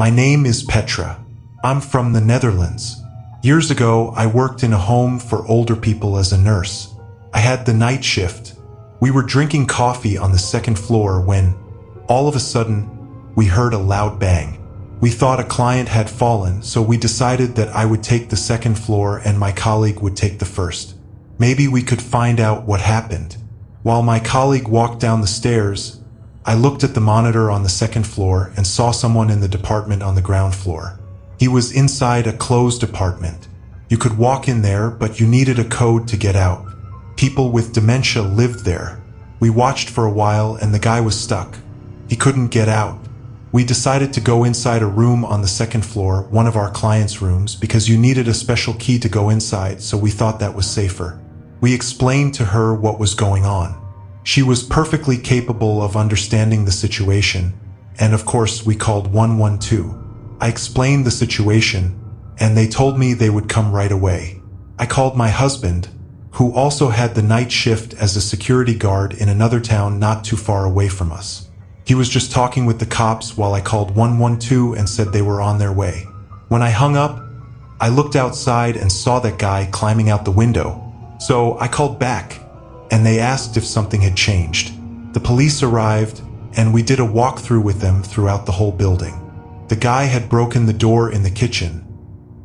My name is Petra. I'm from the Netherlands. Years ago, I worked in a home for older people as a nurse. I had the night shift. We were drinking coffee on the second floor when, all of a sudden, we heard a loud bang. We thought a client had fallen, so we decided that I would take the second floor and my colleague would take the first. Maybe we could find out what happened. While my colleague walked down the stairs, I looked at the monitor on the second floor and saw someone in the department on the ground floor. He was inside a closed apartment. You could walk in there, but you needed a code to get out. People with dementia lived there. We watched for a while and the guy was stuck. He couldn't get out. We decided to go inside a room on the second floor, one of our clients' rooms, because you needed a special key to go inside, so we thought that was safer. We explained to her what was going on. She was perfectly capable of understanding the situation, and of course we called 112. I explained the situation, and they told me they would come right away. I called my husband, who also had the night shift as a security guard in another town not too far away from us. He was just talking with the cops while I called 112 and said they were on their way. When I hung up, I looked outside and saw that guy climbing out the window. So I called back, and they asked if something had changed. The police arrived, and we did a walkthrough with them throughout the whole building. The guy had broken the door in the kitchen.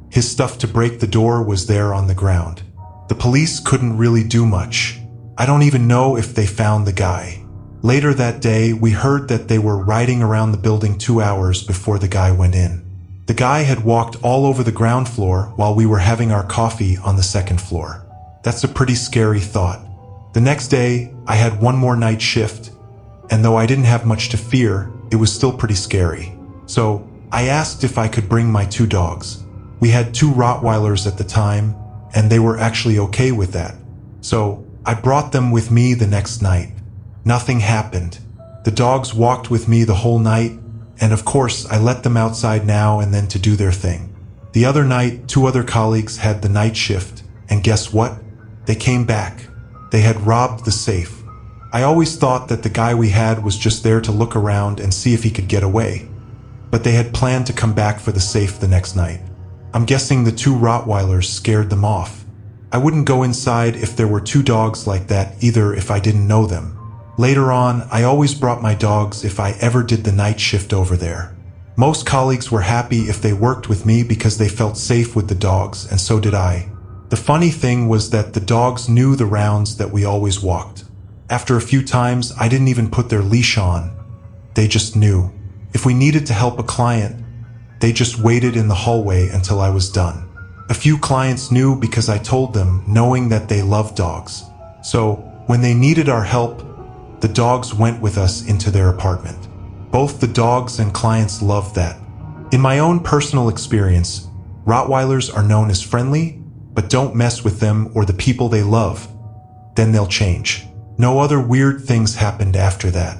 His stuff to break the door was there on the ground. The police couldn't really do much. I don't even know if they found the guy. Later that day, we heard that they were riding around the building 2 hours before the guy went in. The guy had walked all over the ground floor while we were having our coffee on the second floor. That's a pretty scary thought. The next day, I had one more night shift, and though I didn't have much to fear, it was still pretty scary. So I asked if I could bring my 2 dogs. We had 2 Rottweilers at the time, and they were actually okay with that. So I brought them with me the next night. Nothing happened. The dogs walked with me the whole night, and of course I let them outside now and then to do their thing. The other night, 2 other colleagues had the night shift, and guess what? They came back. They had robbed the safe. I always thought that the guy we had was just there to look around and see if he could get away. But they had planned to come back for the safe the next night. I'm guessing the 2 Rottweilers scared them off. I wouldn't go inside if there were 2 dogs like that either if I didn't know them. Later on, I always brought my dogs if I ever did the night shift over there. Most colleagues were happy if they worked with me because they felt safe with the dogs, and so did I. The funny thing was that the dogs knew the rounds that we always walked. After a few times, I didn't even put their leash on. They just knew. If we needed to help a client, they just waited in the hallway until I was done. A few clients knew because I told them, knowing that they love dogs. So, when they needed our help, the dogs went with us into their apartment. Both the dogs and clients loved that. In my own personal experience, Rottweilers are known as friendly, but don't mess with them or the people they love. Then they'll change. No other weird things happened after that.